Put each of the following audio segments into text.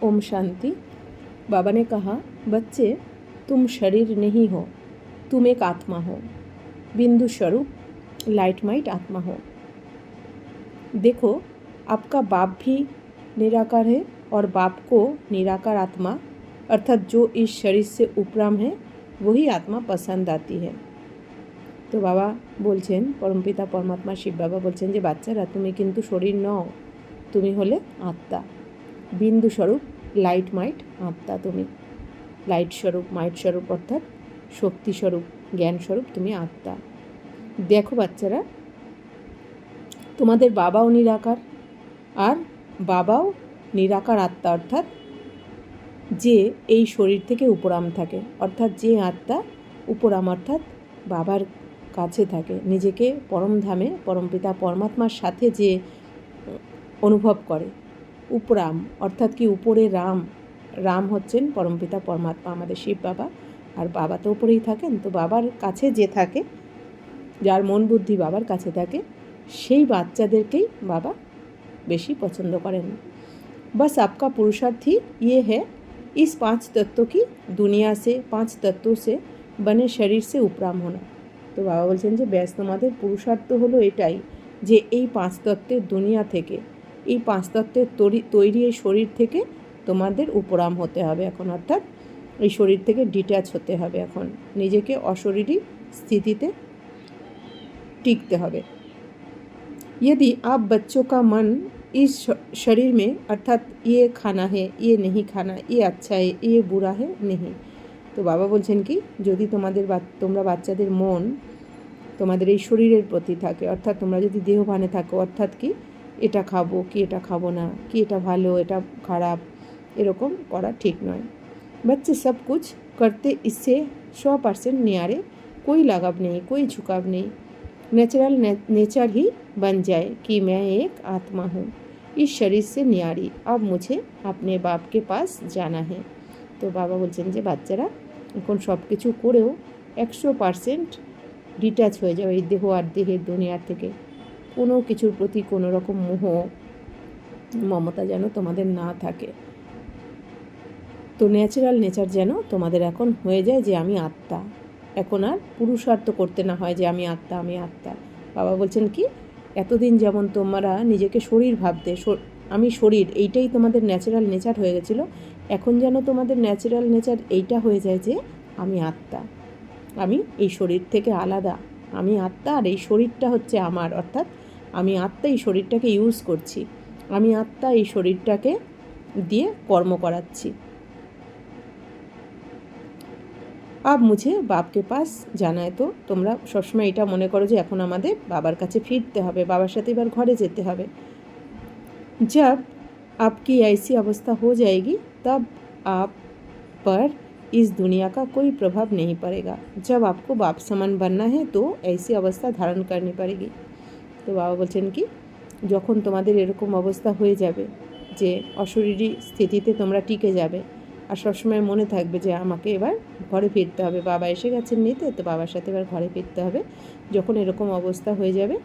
ओम शांति। बाबा ने कहा, बच्चे तुम शरीर नहीं हो, तुम एक आत्मा हो, बिंदु स्वरूप लाइट माइट आत्मा हो। देखो, आपका बाप भी निराकार है और बाप को निराकार आत्मा अर्थात जो इस शरीर से उपराम है वही आत्मा पसंद आती है। तो बाबा बोलছেন, परमपिता परमात्मा शिव बाबा बोलছেন যে বাচ্চারা তুমি কিন্তু শরীর নও, তুমি হলে আত্মা, বিন্দু স্বরূপ লাইট মাইট আত্মা। তুমি লাইট স্বরূপ মাইট স্বরূপ অর্থাৎ শক্তি স্বরূপ জ্ঞান স্বরূপ তুমি আত্মা। দেখো বাচ্চারা, তোমাদের বাবাও নিরাকার আর বাবাও নিরাকার আত্মা অর্থাৎ যে এই শরীর থেকে উপরাম থাকে, অর্থাৎ যে আত্মা উপরাম অর্থাৎ বাবার কাছে থাকে, নিজেকে পরমধামে পরমপিতা পরমাত্মার সাথে যে অনুভব করে। উপরাম অর্থাৎ কি উপরে রাম, রাম হচ্ছেন পরমপিতা পরমাত্মা আমাদের শিব বাবা, আর বাবা তো উপরেই থাকেন। তো বাবার কাছে যে থাকে, যার মন বুদ্ধি বাবার কাছে থাকে, সেই বাচ্চাদেরকেই বাবা বেশি পছন্দ করেন। बस आपका पुरुषार्थ ही ये है इस 5 तत्वों की दुनिया से 5 तत्वों से बने शरीर से उपराम होना। তো বাবা বলছেন যে ব্যাস তোমাদের পুরুষার্থ হলো এটাই যে এই 5 তত্ত্বের দুনিয়া থেকে, এই 5 তত্ত্বের তৈরি এই শরীর থেকে তোমাদের উপরাম হতে হবে এখন, অর্থাৎ এই শরীর থেকে ডিট্যাচ হতে হবে এখন, নিজেকে অশরীরী স্থিতিতে টিকতে হবে। यदि आप बच्चों का मन इस शरीर में अर्थात ये खाना है, ये नहीं खाना, ये अच्छा है, ये बुरा है नहीं। তো বাবা বলছেন কি, যদি তোমরা বাচ্চাদের মন তোমাদের এই শরীরের প্রতি থাকে, অর্থাৎ তোমরা যদি দেহভানে থাকো, অর্থাৎ কি এটা খাবো কি এটা খাবো না, কি এটা ভালো এটা খারাপ, এরকম করা ঠিক নয়। बच्चे सब कुछ करते इससे 100% न्यारे, कोई लगाव नहीं, कोई झुकाव नहीं, नेचुरल नेचर ही बन जाए कि मैं एक आत्मा हूँ इस शरीर से न्यारी, अब मुझे अपने बाप के पास जाना है। তো বাবা বলছেন যে বাচ্চারা এখন সব কিছু করেও 100% ডিট্যাচ হয়ে যাবে এই দেহ আর দেহের দুনিয়ার থেকে। কোনো কিছুর প্রতি কোনো রকম মোহ মমতা যেন তোমাদের না থাকে। তো ন্যাচারাল নেচার যেন তোমাদের এখন হয়ে যায় যে আমি আত্মা, এখন আর পুরুষার্থ করতে না হয় যে আমি আত্মা আমি আত্মা। বাবা বলছেন কি, এতদিন যেমন তোমরা নিজেকে শরীর ভাবতে, আমি শরীর, এইটাই তোমাদের ন্যাচারাল নেচার হয়ে গেছিলো, এখন যেন তোমাদের ন্যাচারাল নেচার এইটা হয়ে যায় যে আমি আত্মা, আমি এই শরীর থেকে আলাদা, আমি আত্মা আর এই শরীরটা হচ্ছে আমার, অর্থাৎ আমি আত্মা এই শরীরটাকে ইউজ করছি, আমি আত্মা এই শরীরটাকে দিয়ে কর্ম করাচ্ছি। अब मुझे बाप के पास जाना है। তো তোমরা সবসময় এটা মনে করো যে এখন আমাদের বাবার কাছে ফিরতে হবে, বাবার সাথে এবার ঘরে যেতে হবে। जब आपकी ऐसी अवस्था हो जाएगी तब आप पर इस दुनिया का कोई प्रभाव नहीं पड़ेगा। जब आपको बाप समान बनना है तो ऐसी अवस्था धारण करनी पड़ेगी। তো বাবা বলছেন কি, যখন তোমাদের এরকম অবস্থা হয়ে যাবে যে অশরীরী স্থিতিতে তোমরা টিকে যাবে আর সবসময় মনে থাকবে যে আমাকে এবার ঘরে ফিরতে হবে, বাবা এসে গেছেন নিতে, তো বাবার সাথে এবার ঘরে ফিরতে হবে। যখন এরকম অবস্থা হয়ে যাবে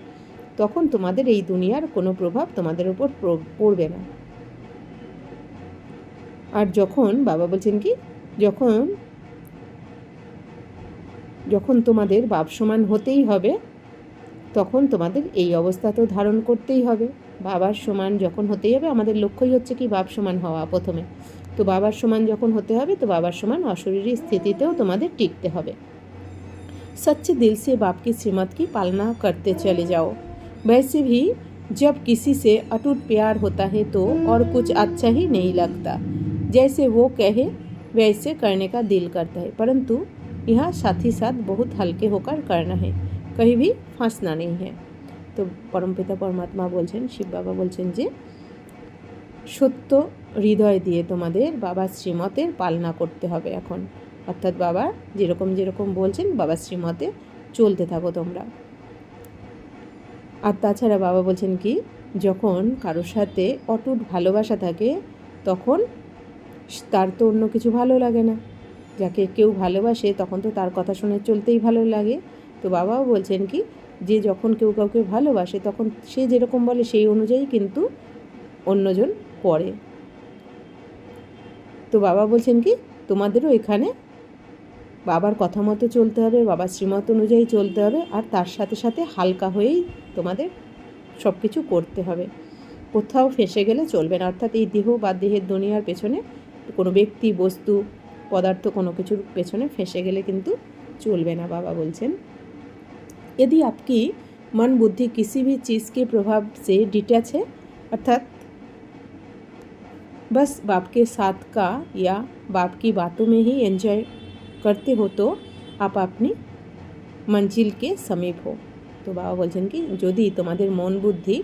তখন তোমাদের এই দুনিয়ার কোনো প্রভাব তোমাদের উপর পড়বে না। আর যখন বাবা বলছেন কি, যখন তোমাদের বাপ সমান হতেই হবে তখন তোমাদের এই অবস্থা তো ধারণ করতেই হবে। বাবার সমান যখন হতেই হবে, আমাদের লক্ষ্যই হচ্ছে কি বাপ সমান হওয়া প্রথমে। তো বাবার সমান যখন হতে হবে তো বাবার সমান অশরীরী স্থিতিতেও তোমাদের টিকতে হবে। सच्चे दिल से बाप की श्रीमत की पालना करते चले जाओ। वैसे भी जब किसी से अटूट प्यार होता है तो और कुछ अच्छा ही नहीं लगता, जैसे वो कहे वैसे करने का दिल करता है, परंतु यहाँ साथ ही साथ बहुत हल्के होकर करना है, कहीं भी फंसना नहीं है। तो परमपिता परमात्मा बोलছেন, शिव बाबा बोलছেন যে সত্য হৃদয় দিয়ে তোমাদের বাবার শ্রীমতের পালনা করতে হবে এখন, অর্থাৎ বাবা যেরকম যেরকম বলছেন বাবার শ্রীমতে চলতে থাকো তোমরা। আর তাছাড়া বাবা বলছেন কি, যখন কারোর সাথে অটুট ভালোবাসা থাকে তখন তার তো অন্য কিছু ভালো লাগে না, যাকে কেউ ভালোবাসে তখন তো তার কথা শুনে চলতেই ভালো লাগে। তো বাবাও বলছেন কি, যে যখন কেউ কাউকে ভালোবাসে তখন সে যেরকম বলে সেই অনুযায়ী কিন্তু অন্যজন করে। তো বাবা বলছেন কি তোমাদেরও এখানে বাবার কথা মতো চলতে হবে, বাবার শ্রীমত অনুযায়ী চলতে হবে, আর তার সাথে সাথে হালকা হয়েই তোমাদের সব কিছু করতে হবে। কোথাও ফেঁসে গেলে চলবে না, অর্থাৎ এই দেহ বা দেহের দুনিয়ার পেছনে কোনো ব্যক্তি, বস্তু, পদার্থ কোনো কিছুর পেছনে ফেঁসে গেলে কিন্তু চলবে না। बाबा बोलছেন यदि आपकी मन बुद्धि किसी भी चीज़ के प्रभाव से डिटैच है, अर्थात बस बाप के साथ का या बाप की बातों में ही एंजॉय करते हो तो आप अपनी मंजिल के समीप हो। तो बाबा बोलছেন কি যদি তোমাদের মন বুদ্ধি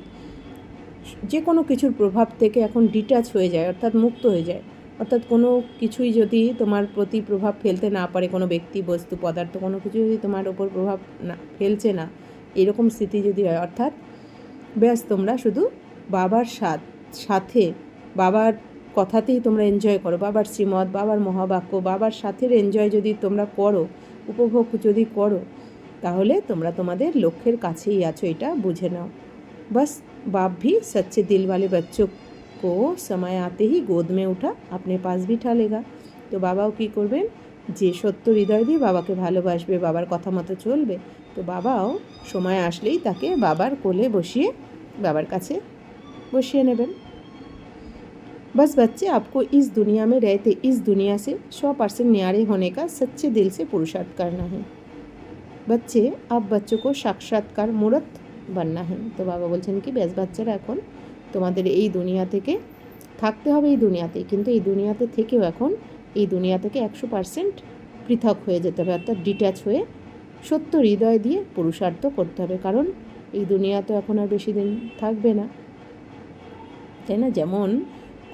যে কোনো কিছুর প্রভাব থেকে এখন ডিট্যাচ হয়ে যায়, অর্থাৎ মুক্ত হয়ে যায়, অর্থাৎ কোনো কিছুই যদি তোমার প্রতি প্রভাব ফেলতে না পারে, কোনো ব্যক্তি, বস্তু, পদার্থ কোনো কিছু যদি তোমার ওপর প্রভাব না ফেলছে না, এরকম স্থিতি যদি হয়, অর্থাৎ ব্যাস তোমরা শুধু বাবার সাথে বাবার কথাতেই তোমরা এনজয় করো, বাবার শ্রীমত, বাবার মহাবাক্য, বাবার সাথের এনজয় যদি তোমরা করো, উপভোগ যদি করো, তাহলে তোমরা তোমাদের লক্ষ্যের কাছেই আছো, এটা বুঝে নাও। बस बाप भी सच्चे दिल वाले बच्चों को समय आते ही गोद में उठा अपने पास बिठा लेगा। तो বাবাও কী করবেন, যে সত্য হৃদয় দিয়ে বাবাকে ভালোবাসবে, বাবার কথা মতো চলবে, তো বাবাও সময় আসলেই তাকে বাবার কোলে বসিয়ে বাবার কাছে বসিয়ে নেবেন। बस बच्चे आपको इस दुनिया में रहते इस दुनिया से 100% न्यारे होने का सच्चे दिल से पुरुषार्थ करना है। बच्चे आप बच्चों को साक्षात्कार मूर्त बनना है। तो बाबा বলছেন কি ব্যাস বাচ্চারা এখন তোমাদের এই দুনিয়া থেকে থাকতে হবে, এই দুনিয়াতেই, কিন্তু এই দুনিয়াতে থেকেও এখন এই দুনিয়া থেকে 100% পৃথক হয়ে যেতে হবে, অর্থাৎ ডিট্যাচ হয়ে সত্য হৃদয় দিয়ে পুরুষার্থ করতে হবে, কারণ এই দুনিয়া তো এখন আর বেশি দিন থাকবে না, তাই না? যেমন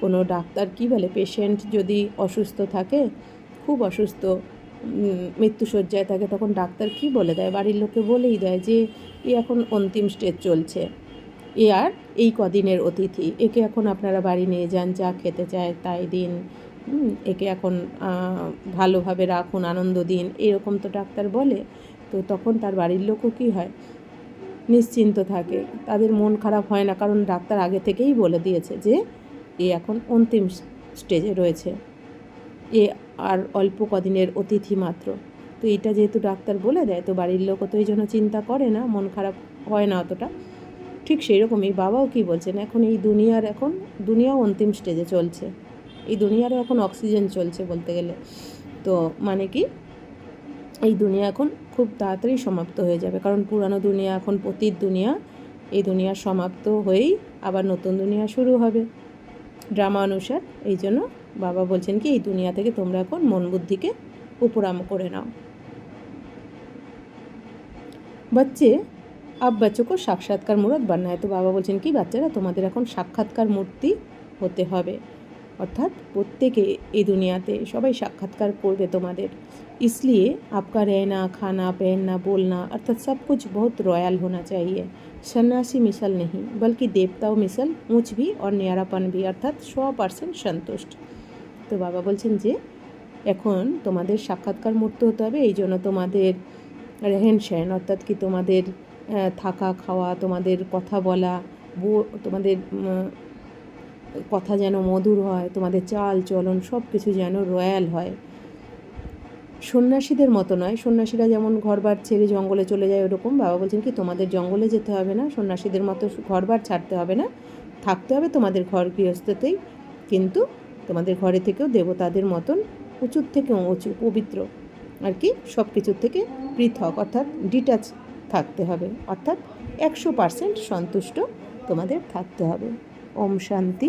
কোনো ডাক্তার কি বলে, পেশেন্ট যদি অসুস্থ থাকে, খুব অসুস্থ, মৃত্যুশয্যায় থাকে, তখন ডাক্তার কি বলে দেয়, বাড়ির লোককে বলেই দেয় যে এ এখন অন্তিম স্টেজ চলছে, এ আর এই কদিনের অতিথি, একে এখন আপনারা বাড়ি নিয়ে যান, যা খেতে চায় তাই দিন, একে এখন ভালোভাবে রাখুন, আনন্দ দিন, এরকম তো ডাক্তার বলে। তো তখন তার বাড়ির লোকও কী হয়, নিশ্চিন্ত থাকে, তাদের মন খারাপ হয় না, কারণ ডাক্তার আগে থেকেই বলে দিয়েছে যে এ এখন অন্তিম স্টেজে রয়েছে, এ আর অল্প কদিনের অতিথি মাত্র। তো এটা যেহেতু ডাক্তার বলে দেয়, তো বাড়ির লোকও তো এই জন্য চিন্তা করে না, মন খারাপ হয় না অতটা। ঠিক সেই রকমই বাবাও কী বলছেন, এখন এই দুনিয়াও অন্তিম স্টেজে চলছে, এই দুনিয়ারও এখন অক্সিজেন চলছে বলতে গেলে। তো মানে কি এই দুনিয়া এখন খুব তাড়াতাড়ি সমাপ্ত হয়ে যাবে, কারণ পুরানো দুনিয়া এখন পতিত দুনিয়া, এই দুনিয়া সমাপ্ত হয়েই আবার নতুন দুনিয়া শুরু হবে ড্রামা অনুসার। এই জন্য বাবা বলছেন কি এই দুনিয়া থেকে তোমরা এখন মন বুদ্ধিকে উপরাম করে নাও। বাচ্চে আব বাচ্চো কো সাক্ষাৎকার মূরত বাননা হয়। তো বাবা বলছেন কি বাচ্চারা তোমাদের এখন সাক্ষাৎকার মূর্তি হতে হবে, অর্থাৎ প্রত্যেকে এই দুনিয়াতে সবাই সাক্ষাৎকার করবে তোমাদের। इसलिए आपका रहना, खाना, पहनना, बोलना अर्थात सब कुछ बहुत रॉयल होना चाहिए। सन्यासी मिसल नहीं बल्कि देवताओं मिसल ऊँच भी और न्यारापन भी, अर्थात 100% সন্তুষ্ট। তো বাবা বলছেন যে এখন তোমাদের সাক্ষাৎকার মূর্ত হতে হবে, এই জন্য তোমাদের রেহেন সেন, অর্থাৎ কি তোমাদের থাকা খাওয়া, তোমাদের কথা বলা, তোমাদের কথা যেন মধুর হয়, তোমাদের চাল চলন সব কিছু যেন রয়্যাল হয়, সন্ন্যাসীদের মতো নয়। সন্ন্যাসীরা যেমন ঘরবার ছেড়ে জঙ্গলে চলে যায়, ওরকম বাবা বলছেন কি তোমাদের জঙ্গলে যেতে হবে না, সন্ন্যাসীদের মতো ঘরবার ছাড়তে হবে না, থাকতে হবে তোমাদের ঘর গৃহস্থতেই, কিন্তু তোমাদের ঘরে থেকেও দেবতাদের মতন উঁচুর থেকে উঁচু, পবিত্র আর কি, সব কিছুর থেকে পৃথক, অর্থাৎ ডিট্যাচ থাকতে হবে, অর্থাৎ 100% সন্তুষ্ট তোমাদের থাকতে হবে। ওম শান্তি।